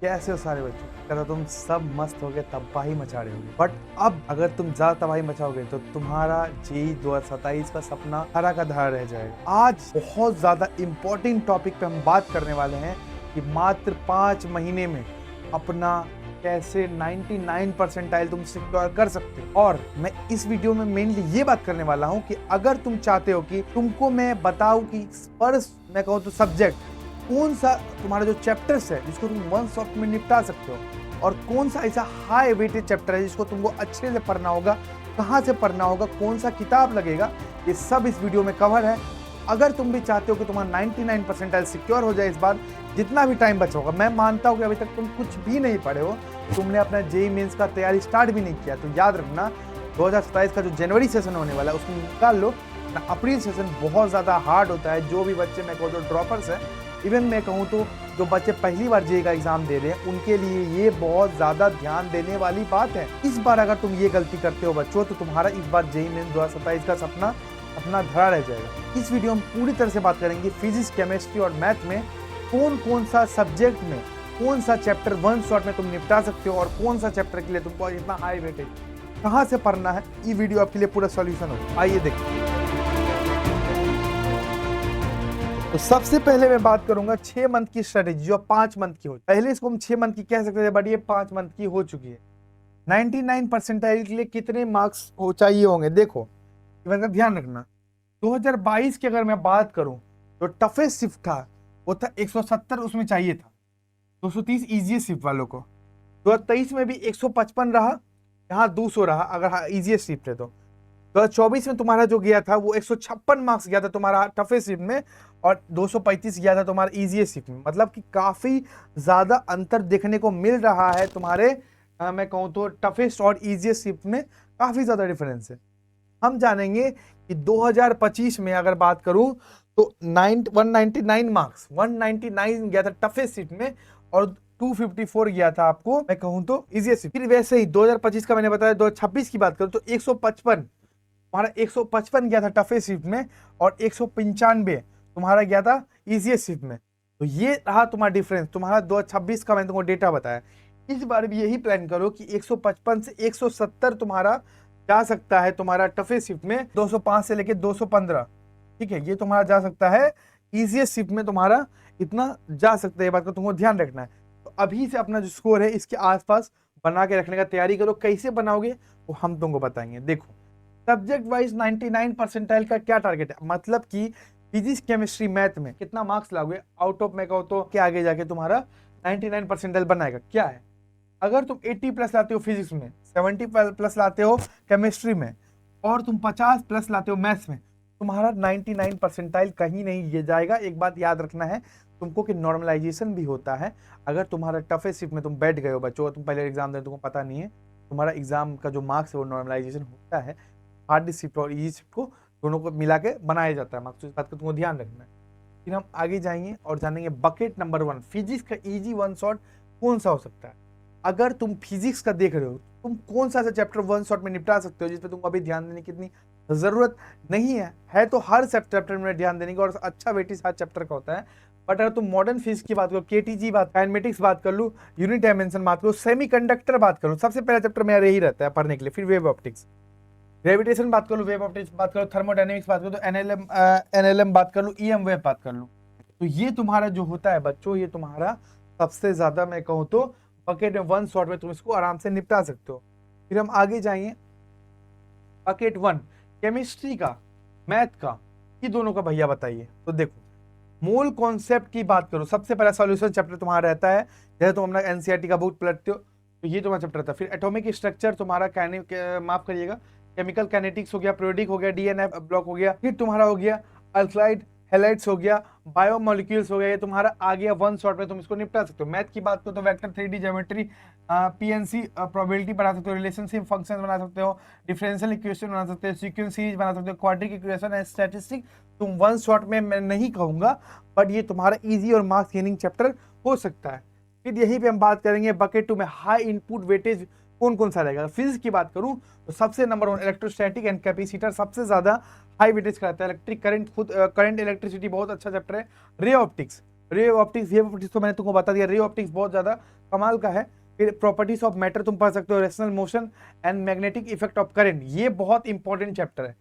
कैसे हो सारे बच्चों? कहता तुम सब मस्त हो गए, तबाही मचा रहे होगे। बट अब अगर तुम ज्यादा तबाही मचाओगे तो तुम्हारा जेई 2027 का सपना हरा का धरा रह जाएगा। आज बहुत ज्यादा इंपॉर्टेंट टॉपिक पे हम बात करने वाले हैं कि मात्र 5 महीने में अपना कैसे 99 परसेंटाइल तुम सिक्योर कर सकते हो। और मैं इस वीडियो में मेनली ये बात करने वाला हूँ कि अगर तुम चाहते हो कि तुमको मैं बताऊं कि पर मैं कहूँ तो सब्जेक्ट कौन सा तुम्हारा जो चैप्टर्स है जिसको तुम वन शॉट में निपटा सकते हो, और कौन सा ऐसा हाई वेटेड चैप्टर है जिसको तुमको अच्छे से पढ़ना होगा, कहाँ से पढ़ना होगा, कौन सा किताब लगेगा, ये सब इस वीडियो में कवर है। अगर तुम भी चाहते हो कि तुम्हारा 99 परसेंटाइल सिक्योर हो जाए इस बार, जितना भी टाइम बचा होगा, मैं मानता हूँ कि अभी तक तुम कुछ भी नहीं पढ़े हो, तुमने अपना जेई मेंस का तैयारी स्टार्ट भी नहीं किया, तो याद रखना 2027 का जो जनवरी सेशन होने वाला है उसको निकाल लो। अप्रैल सेशन बहुत ज़्यादा हार्ड होता है। जो भी बच्चे मैं कहूँ जो ड्रॉपर्स हैं, इवन मैं कहूँ तो जो बच्चे पहली बार जेई का एग्जाम दे रहे हैं, उनके लिए ये बहुत ज़्यादा ध्यान देने वाली बात है। इस बार अगर तुम ये गलती करते हो बच्चों, तो तुम्हारा इस बार जेई मेंस 2027 का सपना अपना धरा रह जाएगा। इस वीडियो में पूरी तरह से बात करेंगे फिजिक्स, केमिस्ट्री और मैथ में कौन कौन सा सब्जेक्ट में कौन सा चैप्टर वन शॉट में तुम निपटा सकते हो, और कौन सा चैप्टर के लिए तुमको इतना हाई वेटेज कहाँ से पढ़ना है। ये वीडियो आपके लिए पूरा सॉल्यूशन हो। आइए देखिए। तो सबसे पहले मैं बात करूंगा 6 मंथ की स्ट्रेटेजी जो 5 मंथ की हो। पहले इसको हम 6 मंथ की कह सकते थे, बट ये 5 मंथ की हो चुकी है। 99 परसेंटाइल के लिए कितने मार्क्स हो चाहिए होंगे, देखो इवन का ध्यान रखना। 2022 की अगर मैं बात करूं तो टफेस्ट शिफ्ट था वो था 170, उसमें चाहिए था 230 इजी शिफ्ट वालों को। 2023 में भी 155 रहा, यहाँ 200 रहा अगर इजीएस्ट शिफ्ट है तो। 2024 में तुम्हारा जो गया था वो 156 मार्क्स गया था तुम्हारा टफेस्ट शिफ्ट में, और 235 गया था तुम्हारा इजीएस्ट शिफ्ट में। मतलब कि काफी ज्यादा अंतर देखने को मिल रहा है तुम्हारे मैं कहूँ तो टफेस्ट और इजीएस्ट शिफ्ट में काफी ज्यादा डिफरेंस है। हम जानेंगे कि 2025 में अगर बात करूं तो 199 मार्क्स 199 गया था टफेस्ट शिफ्ट में, और 254 गया था आपको मैं कहूं तो इजीएस्ट शिफ्ट। फिर वैसे ही 2025 का मैंने बताया, 2026 की बात करूं तो 155 तुम्हारा 155 गया था टफेस्ट शिफ्ट में, और 195 तुम्हारा गया था इजीएस्ट शिफ्ट में। तो ये रहा तुम्हारा डिफरेंस। तुम्हारा 2026 का मैंने तुमको डेटा बताया। इस बार भी यही प्लान करो कि 155 से 170 तुम्हारा जा सकता है तुम्हारा टफेस्ट शिफ्ट में, 205 से लेके 215। ठीक है, ये तुम्हारा जा सकता है इजीएस्ट शिफ्ट में, तुम्हारा इतना जा सकता है। ये बात का तुमको ध्यान रखना है। तो अभी से अपना जो स्कोर है इसके आसपास बना के रखने का तैयारी करो। कैसे बनाओगे वो हम तुमको बताएंगे। देखो, सब्जेक्ट वाइज 99 परसेंटाइल का क्या टारगेट है, मतलब कि फिजिक्स, केमिस्ट्री, मैथ में कितना मार्क्स लाओगे आउट ऑफ मैं कहूँ तो क्या आगे जाके तुम्हारा 99 परसेंटाइल बनाएगा क्या है। अगर तुम 80 प्लस लाते हो फिजिक्स में, 70 प्लस लाते हो केमिस्ट्री में, और तुम 50 प्लस लाते हो मैथ्स में, तुम्हारा 99 परसेंटाइल कहीं नहीं ये जाएगा। एक बात याद रखना है तुमको कि नॉर्मलाइजेशन भी होता है। अगर तुम्हारा टफेस्ट शिफ्ट में तुम बैठ गए हो बच्चों, तुम पहले एग्जाम दे तुमको पता नहीं है, तुम्हारा एग्जाम का जो मार्क्स है वो नॉर्मलाइजेशन होता है। हार्ड शिफ्ट और इजी शिफ्ट को दोनों को मिला के बनाया जाता है मार्क्स। इस बात का तुमको ध्यान रखना है। फिर हम आगे जाएंगे और जानेंगे बकेट नंबर 1 फिजिक्स का इजी वन शॉट कौन सा हो सकता है। अगर तुम फिजिक्स का देख रहे हो, तुम कौन सा चैप्टर वन शॉट में निपटा सकते हो जिस पे तुमको अभी ध्यान देने की इतनी जरूरत नहीं है तो हर चैप्टर में ध्यान देने की, और अच्छा वेटेज हर चैप्टर का होता है। बट अगर तुम मॉडर्न फिजिक्स की बात करो, केटीजी बात, काइनेमेटिक्स बात कर लो, यूनिट डायमेंशन बात करो, सेमीकंडक्टर बात करो, सबसे पहला चैप्टर मेरा यही रहता है पढ़ने के लिए। फिर वेव ऑप्टिक्स, ग्रेविटेशन बात कर लो, वेव ऑप्टिक्स बात करो, थर्मोडायनेमिक्स बात करो, तो एनएलएम बात कर लो, ईएम वेव बात कर लो। तो ये तुम्हारा जो होता है बच्चों, ये तुम्हारा सबसे ज्यादा मैं कहूँ तो बकेट में वन शॉट में तुम इसको आराम से निपटा सकते हो। फिर हम आगे जाएंगे बकेट 1 केमिस्ट्री का, मैथ का, ये दोनों का भैया बताइए। तो देखो, मूल कॉन्सेप्ट की बात करो, सबसे पहला सॉल्यूशन चैप्टर तुम्हारा रहता है। जैसे तुम अपना एनसीईआरटी का बुक पढ़ते हो तो ये तुम्हारा चैप्टर था। फिर एटॉमिक स्ट्रक्चर तुम्हारा माफ करिएगा, केमिकल काइनेटिक्स हो गया, पीरियोडिक हो गया, डीएनएफ ब्लॉक हो गया। फिर तुम्हारा हो गया अल्कलाइड हैलाइड्स हो गया, बायोमोलिक्यूल्स हो गया। ये तुम्हारा आ गया वन शॉट में, तुम इसको निपटा सकते हो। मैथ की बात करो तो vector 3D geometry, PNC probability बना सकते हो, रिलेशनशिप फंक्शन बना सकते हो, डिफरेंशियल इक्वेशन बना सकते हो, सीक्वेंस सीरीज बना सकते हो, क्वाड्रिक इक्वेशन एंड स्टैटिस्टिक्स। तुम वन शॉट में मैं नहीं कहूंगा, बट ये तुम्हारा इजी और मार्क्स गेनिंग चैप्टर हो सकता है। फिर यहीं पे हम बात करेंगे बकेट 2 में हाई इनपुट वेटेज कौन कौन सा रहेगा। फिजिक्स की बात करूं तो सबसे नंबर 1 इलेक्ट्रोस्टैटिक एंड कैपेसिटर सबसे ज्यादा हाई वेटेज कराता है। इलेक्ट्रिक करंट, खुद करंट इलेक्ट्रिसिटी बहुत अच्छा चैप्टर है। Ray optics ray optics, wave optics तो मैंने तुमको बता दिया, रे ऑप्टिक्स बहुत ज्यादा कमाल का है। फिर प्रॉपर्टीज ऑफ मैटर तुम पढ़ सकते हो, rational motion and magnetic effect of current, ये बहुत इंपॉर्टेंट चैप्टर है,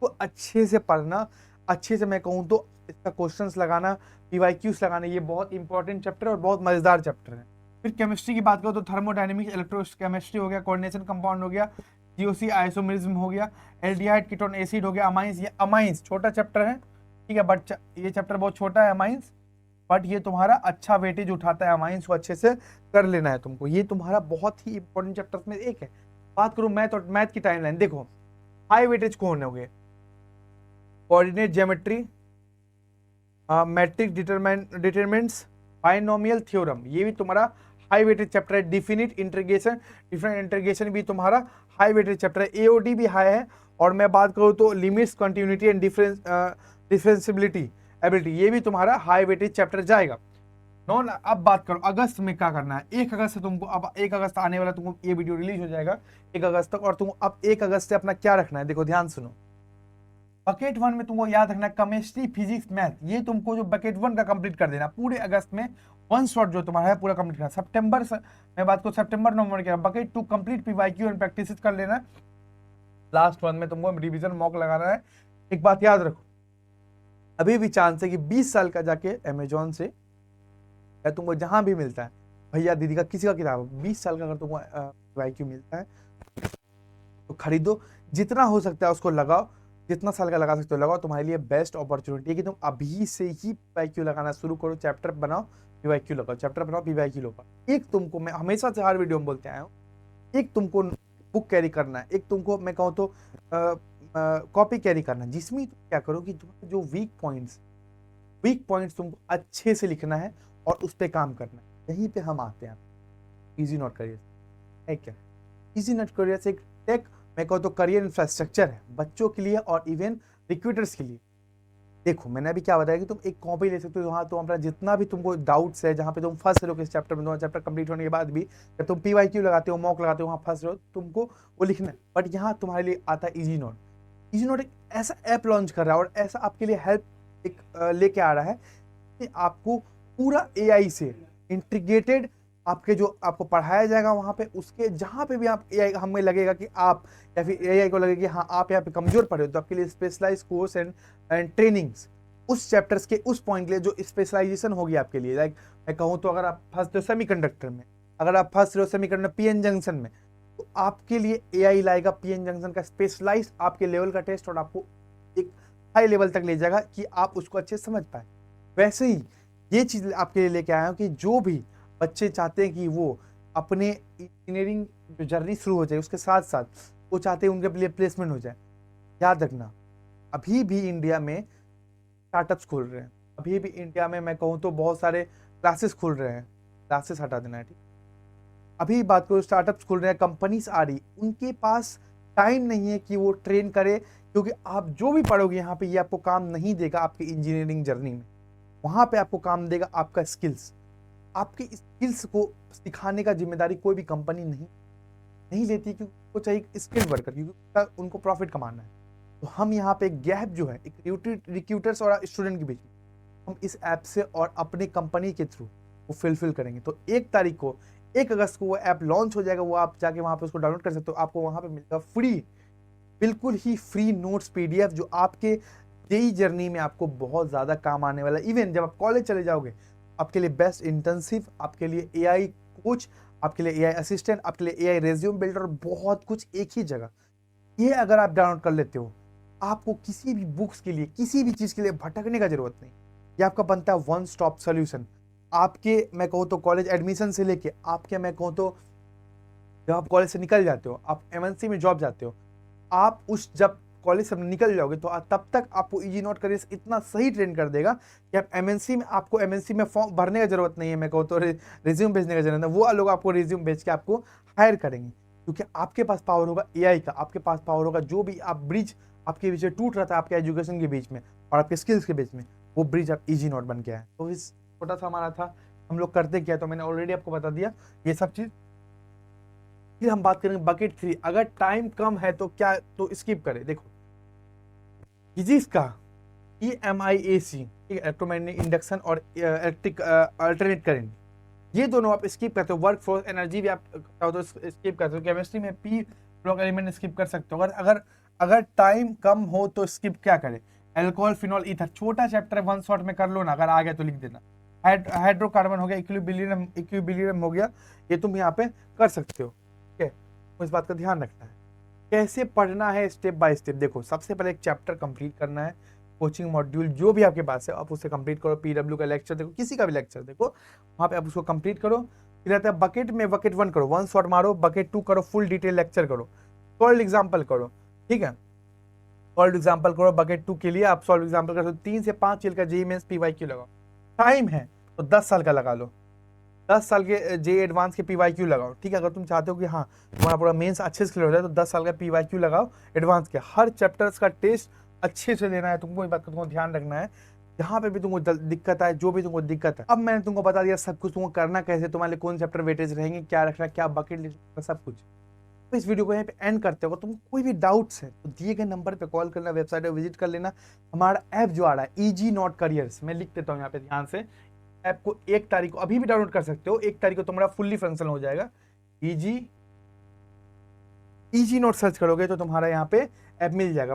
तो अच्छे से पढ़ना, अच्छे से मैं कहूँ तो इसका क्वेश्चंस लगाना, पीवाईक्यूज लगाना, ये बहुत इंपॉर्टेंट चैप्टर है और बहुत मजेदार चैप्टर है। फिर केमिस्ट्री की बात करो तो थर्मोडायनेमिक्स, इलेक्ट्रोकेमिस्ट्री हो गया, कोऑर्डिनेशन कंपाउंड हो गया, जीओसी आइसोमेरिज्म हो गया, एल्डिहाइड कीटोन एसिड हो गया, अमाइंस, ये अमाइंस छोटा चैप्टर है, ठीक है, बट ये चैप्टर बहुत छोटा है अमाइंस, बट ये तुम्हारा अच्छा वेटेज उठाता है, अमाइंस को अच्छे से कर लेना है तुमको, ये तुम्हारा बहुत ही इंपॉर्टेंट चैप्टर में एक है। बात करूं मैथ और मैथ की टाइमलाइन, देखो हाई वेटेज कौन होंगे, coordinate geometry, matrix determinants, binomial theorem, ये भी तुम्हारा हाई वेटेज चैप्टर है। डिफिनिट इंटीग्रेशन, डिफरेंट इंटीग्रेशन भी तुम्हारा हाई वेटेज चैप्टर है। एओडी भी हाई है। और मैं बात करूं तो limits, continuity and differentiability ability, ये भी तुम्हारा हाई वेटेज चैप्टर जाएगा। नॉन, अब बात करो अगस्त में क्या करना है। 1 अगस्त से तुमको, अब 1 अगस्त आने वाला, तुमको ये वीडियो रिलीज हो जाएगा 1 अगस्त तक, और तुम अब 1 अगस्त से अपना क्या रखना है, देखो ध्यान सुनो। बकेट 1 में तुमको याद रखना केमिस्ट्री, फिजिक्स, मैथ, ये तुमको जो बकेट 1 का कंप्लीट कर देना पूरे अगस्त में, वन शॉट जो तुम्हारा है पूरा कंप्लीट करना। सितंबर से मैं बात करूँ, सितंबर नवंबर के bucket 2 complete PYQ and practice कर लेना। लास्ट 1 में तुमको रिवीजन मॉक लगाना है। एक बात याद रखो, अभी भी चांस है कि 20 साल का जाके अमेजोन से या तुमको जहां भी मिलता है, भैया दीदी का किसी का किताब, 20 साल का अगर तुमको पीवाईक्यू मिलता है तो खरीदो, जितना हो सकता है उसको लगाओ, जितना साल का लगा सकते हो लगाओ, तुम्हारे लिए बेस्ट अपॉर्चुनिटी है कि तुम अभी से ही पीवाईक्यू लगाना शुरू करो, चैप्टर बनाओ पीवाईक्यू लगाओ, चैप्टर बनाओ पीवाईक्यू लगाओ। एक तुमको, मैं हमेशा से हर वीडियो में बोलते आया हूँ, एक तुमको बुक कैरी करना है, एक तुमको मैं कहूँ तो कॉपी कैरी करना है, जिसमें तुम क्या करो कि तुम्हारे जो वीक पॉइंट्स तुमको अच्छे से लिखना है और उस पर काम करना है। यहीं पे हम आते हैं इजी नोट करियर है क्या। इजी नोट करियर से एक टेक मैं कहूँ तो करियर इंफ्रास्ट्रक्चर है बच्चों के लिए और इवन रिक्रूटर्स के लिए। देखो मैंने अभी क्या बताया कि तुम एक कॉपी ले सकते हो, वहाँ तुम अपना जितना भी तुमको डाउट्स है, जहाँ पे तुम फंस रहे हो किस चैप्टर में, तुम्हारा चैप्टर कंप्लीट होने के बाद भी जब तुम पीवाईक्यू लगाते हो, मॉक लगाते हो, वहाँ फंस रहे हो, तुमको वो लिखना है। बट यहाँ तुम्हारे लिए आता है इजी नोट। इजी नोट एक ऐसा ऐप लॉन्च कर रहा है और ऐसा आपके लिए हेल्प एक लेके आ रहा है कि आपको पूरा एआई से इंटीग्रेटेड आपके जो आपको पढ़ाया जाएगा वहां पे, उसके जहां पे भी आप एआई, हमें लगेगा कि आप या फिर एआई को लगेगा कि हाँ आप यहाँ पे कमजोर पढ़े हो, तो आपके लिए स्पेशलाइज कोर्स एंड ट्रेनिंग्स उस चैप्टर्स के उस पॉइंट के लिए जो स्पेशलाइजेशन होगी आपके लिए। लाइक मैं कहूँ तो अगर आप फंसते हो सेमीकंडक्टर में, अगर आप फंस रहे हो सेमीकंडक्टर पीएन जंक्शन में, तो आपके लिए एआई लाएगा पीएन जंक्शन का स्पेशलाइज आपके लेवल का टेस्ट और आपको एक हाई लेवल तक ले जाएगा कि आप उसको अच्छे से समझ पाए। वैसे ही ये चीज आपके लिए लेके आया हूँ कि जो भी बच्चे चाहते हैं कि वो अपने इंजीनियरिंग जो जर्नी शुरू हो जाए उसके साथ साथ वो चाहते हैं उनके लिए प्लेसमेंट हो जाए, याद रखना अभी भी इंडिया में स्टार्टअप्स खुल रहे हैं, अभी भी इंडिया में मैं कहूँ तो बहुत सारे क्लासेस खुल रहे हैं, क्लासेस हटा देना है ठीक। अभी बात करो स्टार्टअप्स खुल रहे हैं, कंपनीज आ रही, उनके पास टाइम नहीं है कि वो ट्रेन करे, क्योंकि आप जो भी पढ़ोगे यहाँ पे ये आपको काम नहीं देगा आपकी इंजीनियरिंग जर्नी में, वहां पे आपको काम देगा आपका स्किल्स। आपकी स्किल्स को सिखाने का जिम्मेदारी कोई भी कंपनी नहीं नहीं लेती, क्योंकि वो चाहिए स्किल्ड वर्कर, क्योंकि उनको प्रॉफिट कमाना है। तो हम यहाँ पे गैप जो है एक रिक्रूटर्स और स्टूडेंट के बीच में, हम इस ऐप से और अपनी कंपनी के थ्रू वो फिलफिल करेंगे। तो 1 तारीख को 1 अगस्त को वो ऐप लॉन्च हो जाएगा, वो आप जाके वहां पे उसको डाउनलोड कर सकते हो, आपको वहां पे मिलेगा फ्री, बिल्कुल ही फ्री नोट्स पीडीएफ जो आपके जेई जर्नी में आपको बहुत ज्यादा काम आने वाला है। इवन जब आप कॉलेज चले जाओगे आपके लिए बेस्ट इंटर्नशिप, आपके लिए एआई कोच, आपके लिए एआई असिस्टेंट, आपके लिए एआई रेज्यूम बिल्डर, बहुत कुछ एक ही जगह। ये अगर आप डाउनलोड कर लेते हो, आपको किसी भी बुक्स के लिए, किसी भी चीज के लिए भटकने का जरूरत नहीं। ये आपका बनता है वन स्टॉप सोल्यूशन। आपके मैं कहूँ तो कॉलेज एडमिशन से लेके आपके मैं कहूँ तो जब आप कॉलेज से निकल जाते हो, आप एमएनसी में जॉब जाते हो, आप उस जब कॉलेज से निकल जाओगे तो तब तक आपको इजी नोट करियर इतना सही ट्रेन कर देगा कि आप एमएनसी में, आपको एमएनसी में फॉर्म भरने का जरूरत नहीं है, मैं कहूँ तो रिज्यूम भेजने का जरूरत नहीं, वो लोग आपको रिज्यूम भेज के आपको हायर करेंगे, क्योंकि आपके पास पावर होगा एआई का, आपके पास पावर होगा जो भी आप ब्रिज आपके बीच में टूट रहा था आपके एजुकेशन के बीच में और आपके स्किल्स के बीच में, वो ब्रिज आप इजी नोट बन गया है। तो इस छोटा सा हमारा था, हम लोग करते क्या, तो मैंने ऑलरेडी आपको बता दिया ये सब चीज। फिर हम बात करेंगे बकेट 3, अगर टाइम कम है तो क्या, तो स्किप करें। देखो फिजिक्स का EMIAC, इलेक्ट्रोमैग्नेटिक इंडक्शन और इलेक्ट्रिक अल्टरनेट करंट, ये दोनों आप स्किप करते हो। वर्क फोर्स एनर्जी भी आप चाहो तो स्किप करते हो। केमिस्ट्री में पी ब्लॉक एलिमेंट स्किप कर सकते हो। अगर अगर अगर टाइम कम हो तो स्किप क्या करें, एल्कोहल, फिनॉल, ईथर, छोटा चैप्टर वन शॉट में कर लो ना, अगर आ गया तो लिख देना। हाइड्रोकार्बन हो गया, इक्विलिब्रियम हो गया, ये तुम यहाँ पे कर सकते हो। ठीक है, तो इस बात का ध्यान रखना है। कैसे पढ़ना है स्टेप बाय स्टेप, देखो सबसे पहले एक चैप्टर कंप्लीट करना है। कोचिंग मॉड्यूल जो भी आपके पास है आप उसे कंप्लीट करो। पीडब्ल्यू का लेक्चर देखो, किसी का भी लेक्चर देखो, वहाँ पे आप उसको कंप्लीट करो। फिर रहता है बकेट में, बकेट 1 करो, वन शॉट मारो। बकेट 2 करो, फुल डिटेल लेक्चर करो, सॉल्व एग्जाम्पल करो। ठीक है, सॉल्व एग्जाम्पल करो। बकेट 2 के लिए आप सॉल्व एग्जाम्पल करो, 3 से 5 चीज का जेईई मेंस PYQ लगाओ। टाइम है तो 10 साल का लगा लो, 10 साल के जे एडवांस के PYQ लगाओ। ठीक है, अगर तुम चाहते हो कि हाँ तुम्हारा पूरा मेंस अच्छे से क्लियर हो जाए तो 10 साल का PYQ लगाओ एडवांस के। हर चैप्टर्स का टेस्ट अच्छे से लेना है तुमको, इस बात का तुमको ध्यान रखना है। जहाँ पे भी तुमको दिक्कत आए, जो भी तुमको दिक्कत है, अब मैंने तुमको बता दिया सब कुछ, तुमको करना कैसे, तुम्हारे लिए कौन चैप्टर वेटेज रहेंगे, क्या रखना, क्या बकेट लिस्ट, सब कुछ। तो इस वीडियो को यहाँ पे एंड करते हो। तुमको कोई भी डाउट्स है तो दिए गए नंबर पे कॉल करना, वेबसाइट पे विजिट कर लेना। हमारा ऐप जो आ रहा है EG नॉट करियर्स, मैं लिख देता हूँ यहाँ पे ध्यान से। ऐप को 1 तारीख को अभी भी डाउनलोड कर सकते हो, 1 तारीख को तुम्हारा फुल्ली फंक्शनल हो जाएगा। EG नोट सर्च करोगे तो तुम्हारा यहाँ पे ऐप मिल जाएगा।